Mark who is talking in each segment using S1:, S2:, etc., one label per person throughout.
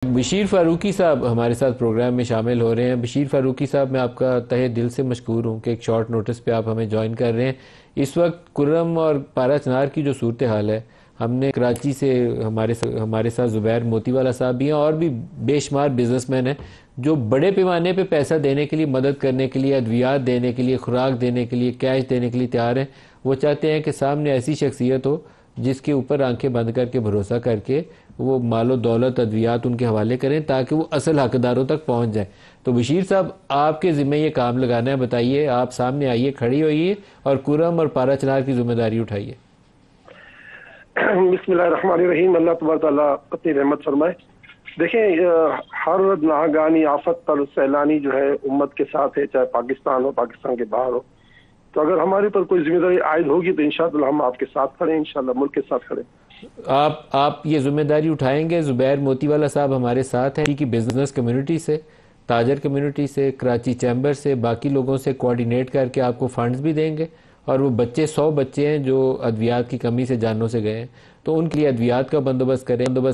S1: بشیر فاروقی صاحب ہمارے ساتھ پروگرام میں شامل ہو رہے ہیں۔ بشیر فاروقی صاحب، میں آپ کا تہہ دل سے مشکور ہوں کہ ایک شارٹ نوٹس پہ آپ ہمیں جوائن کر رہے ہیں۔ اس وقت کرم اور پارا چنار کی جو صورتحال ہے، ہم نے کراچی سے ہمارے ساتھ زبیر موتی والا صاحب بھی ہیں اور بھی بے شمار بزنس مین ہیں جو بڑے پیمانے پہ پیسہ دینے کے لیے، مدد کرنے کے لیے، ادویات دینے کے لیے، خوراک دینے کے لیے، کیش دینے کے لیے تیار ہیں۔ وہ چاہتے ہیں کہ سامنے ایسی شخصیت ہو جس کے اوپر آنکھیں بند کر کے بھروسہ کر کے وہ مال و دولت، ادویات ان کے حوالے کریں تاکہ وہ اصل حقداروں تک پہنچ جائیں۔ تو بشیر صاحب، آپ کے ذمہ یہ کام لگانا ہے، بتائیے، آپ سامنے آئیے، کھڑی ہوئیے اور کرم اور پارا چنار کی ذمہ داری اٹھائیے۔
S2: بسم اللہ الرحمن الرحیم۔ اللہ تبارک تعالیٰ اپنی رحمت فرمائے۔ دیکھیں، ہر ناگہانی آفت پر سیلانی جو ہے امت کے ساتھ ہے، چاہے پاکستان ہو، پاکستان کے باہر ہو۔ تو اگر ہمارے پر کوئی ذمہ داری عائد ہوگی تو انشاءاللہ ہم آپ کے ساتھ کھڑے ہیں، انشاءاللہ ملک کے ساتھ کھڑے ہیں۔
S1: آپ یہ ذمہ داری اٹھائیں گے؟ زبیر موتی والا صاحب ہمارے ساتھ ہیں کی بزنس کمیونٹی سے، تاجر کمیونٹی سے، کراچی چیمبر سے، باقی لوگوں سے کوارڈینیٹ کر کے آپ کو فنڈز بھی دیں گے، اور وہ بچے 100 بچے ہیں جو ادویات کی کمی سے جانوں سے گئے ہیں، تو ان کے لیے ادویات کا بندوبست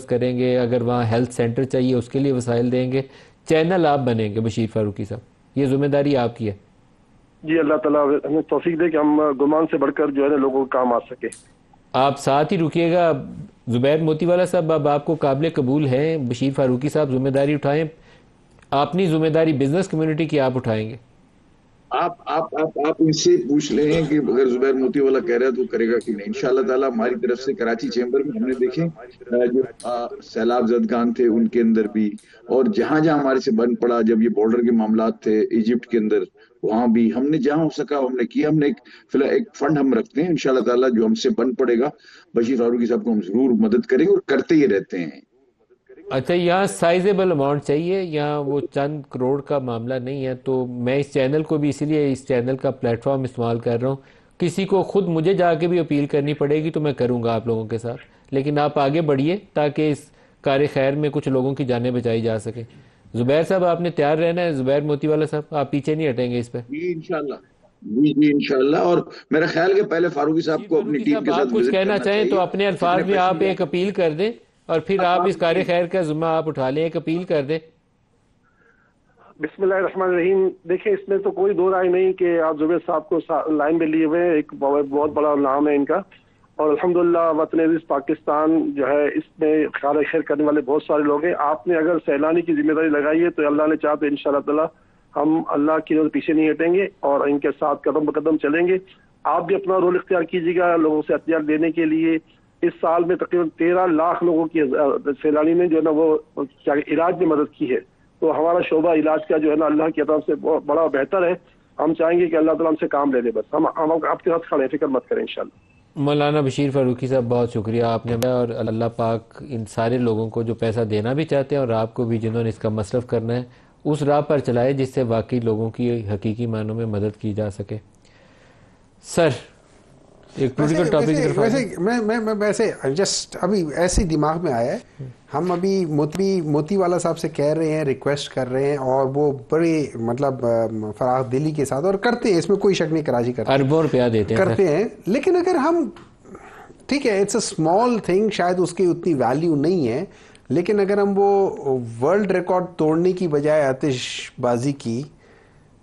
S1: کریں گے۔ اگر وہاں ہیلتھ سینٹر چاہیے اس کے لیے وسائل دیں گے۔ چینل آپ بنیں گے بشیر فاروقی صاحب، یہ ذمہ داری آپ کی ہے۔
S2: جی، اللہ تعالیٰ ہمیں توفیق دے کہ ہم گمان سے بڑھ کر جو ہے نا لوگوں کا کام آ سکے۔
S1: آپ ساتھ ہی رکیے گا۔ زبیر موتی والا صاحب، اب آپ کو قابل قبول ہیں بشیر فاروقی صاحب ذمہ داری اٹھائیں، اپنی ذمہ داری بزنس کمیونٹی کی آپ اٹھائیں گے؟
S3: آپ ان سے پوچھ لیں کہ اگر زبیر موتی والا کہہ رہا ہے تو کرے گا کہ نہیں۔ انشاءاللہ تعالیٰ ہماری طرف سے کراچی چیمبر میں ہم نے دیکھیں جو سیلاب زدگان تھے ان کے اندر بھی، اور جہاں جہاں ہمارے سے بن پڑا، جب یہ بارڈر کے معاملات تھے ایجپٹ کے اندر، وہاں بھی ہم نے جہاں ہو سکا ہم نے کیا۔ ہم نے فی الحال ایک فنڈ ہم رکھتے ہیں، انشاءاللہ تعالیٰ جو ہم سے بن پڑے گا بشیر فاروقی صاحب کو ہم ضرور مدد کریں گے، اور کرتے ہی رہتے ہیں۔
S1: اچھا، یہاں سائزیبل اماؤنٹ چاہیے، یہاں وہ چند کروڑ کا معاملہ نہیں ہے۔ تو میں اس چینل کو بھی اسی لیے اس چینل کا پلیٹ فارم استعمال کر رہا ہوں۔ کسی کو خود مجھے جا کے بھی اپیل کرنی پڑے گی تو میں کروں گا آپ لوگوں کے ساتھ، لیکن آپ آگے بڑھیے تاکہ اس کار خیر میں کچھ لوگوں کی جانیں بچائی جا سکیں۔ زبیر صاحب، آپ نے تیار رہنا ہے۔ زبیر موتی والا صاحب، آپ پیچھے نہیں ہٹیں گے اس پہ؟
S3: جی انشاءاللہ، جی انشاءاللہ۔ اور میرا خیال کہ پہلے فاروقی صاحب کو اپنی ٹیم کے ساتھ
S1: آپ کچھ کہنا چاہیں تو اپنے الفاظ میں آپ ایک اپیل کر دیں، اور پھر آپ اس کار خیر کا ذمہ آپ اٹھا لیں، ایک اپیل کر دیں۔
S2: بسم اللہ الرحمن الرحیم۔ دیکھیں، اس میں تو کوئی دو رائے نہیں کہ آپ زبیر صاحب کو لائن میں لیے ہوئے ہیں، ایک بہت بڑا نام ہے ان کا، اور الحمدللہ وطن عزیز پاکستان جو ہے اس میں خیر خیر کرنے والے بہت سارے لوگ ہیں۔ آپ نے اگر سیلانی کی ذمہ داری لگائی ہے تو اللہ نے چاہا تو انشاءاللہ تعالی ہم اللہ کی نظر پیچھے نہیں ہٹیں گے اور ان کے ساتھ قدم بقدم چلیں گے۔ آپ بھی اپنا رول اختیار کیجیے گا لوگوں سے احتیاط دینے کے لیے۔ اس سال میں تقریباً 13 لاکھ لوگوں کی سیلانی نے جو ہے نا وہ علاج میں مدد کی ہے۔ تو ہمارا شعبہ علاج کا جو ہے نا اللہ کی طرف سے بڑا بہتر ہے۔ ہم چاہیں گے کہ اللہ تعالیٰ ہم سے کام لے لے، بس ہم آپ کے ساتھ کھڑے ہیں، فکر مت کریں انشاءاللہ۔
S1: مولانا بشیر فاروقی صاحب، بہت شکریہ آپ نے، اور اللہ پاک ان سارے لوگوں کو جو پیسہ دینا بھی چاہتے ہیں اور آپ کو بھی جنہوں نے اس کا مصرف کرنا ہے اس راہ پر چلائے جس سے واقعی لوگوں کی حقیقی معنوں میں مدد کی جا سکے۔ سر، ایک پولیٹیکل ٹاپک کی طرف
S4: میں ویسے جسٹ ابھی ایسے دماغ میں آیا ہے، ہم ابھی موتی والا صاحب سے کہہ رہے ہیں، ریکویسٹ کر رہے ہیں، اور وہ بڑے مطلب فراغ دلی کے ساتھ اور کرتے ہیں، اس میں کوئی شک نہیں، کراچی کرتے ہیں،
S1: اربوں روپیہ دیتے ہیں
S4: کرتے ہیں۔ لیکن اگر ہم، ٹھیک ہے، اٹس اے اسمال تھنگ، شاید اس کی اتنی ویلیو نہیں ہے، لیکن اگر ہم وہ ورلڈ ریکارڈ توڑنے کی بجائے آتش بازی کی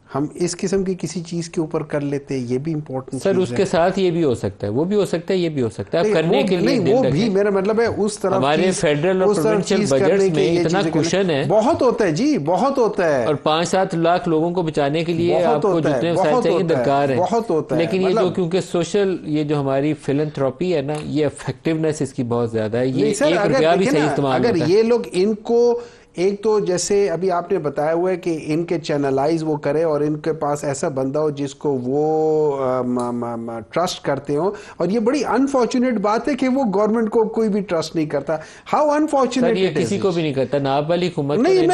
S4: ہم اس قسم کی کسی چیز کے اوپر کر لیتے، یہ بھی امپورٹنٹ
S1: سر۔ اس کے ساتھ یہ بھی ہو سکتا ہے، وہ بھی ہو سکتا ہے، یہ بھی ہو سکتا ہے، کرنے کے لیے
S4: نہیں، وہ بھی میرا مطلب ہے اس طرف
S1: ہمارے فیڈرل اور پروونشل بجٹس میں اتنا کوشن ہے،
S4: بہت ہوتا ہے جی، بہت ہوتا ہے،
S1: اور 5-7 لاکھ لوگوں کو بچانے کے لیے آپ کو جتنے وسائل چاہیے درکار ہے،
S4: بہت ہوتا ہے۔
S1: لیکن یہ جو کیونکہ سوشل، یہ جو ہماری فلنتھراپی ہے نا، یہ افیکٹونیس اس کی بہت زیادہ ہے، یہ 1 روپیہ بھی صحیح استعمال ہوتا ہے۔
S4: اگر یہ لوگ ان کو ایک تو جیسے ابھی آپ نے بتایا ہوا ہے کہ ان کے چینلائز وہ کرے، اور ان کے پاس ایسا بندہ ہو جس کو وہ ٹرسٹ کرتے ہوں، اور یہ بڑی انفارچونیٹ بات ہے کہ وہ گورنمنٹ کو کوئی بھی ٹرسٹ نہیں کرتا۔ ہاؤ انفارچونیٹ،
S1: یہ کسی کو بھی نہیں کرتا، نہ آپ والی حکومت
S4: نہیں،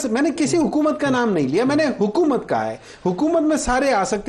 S4: میں نے کسی حکومت کا نام نہیں لیا، میں نے حکومت کہا ہے، حکومت میں سارے آ سکتے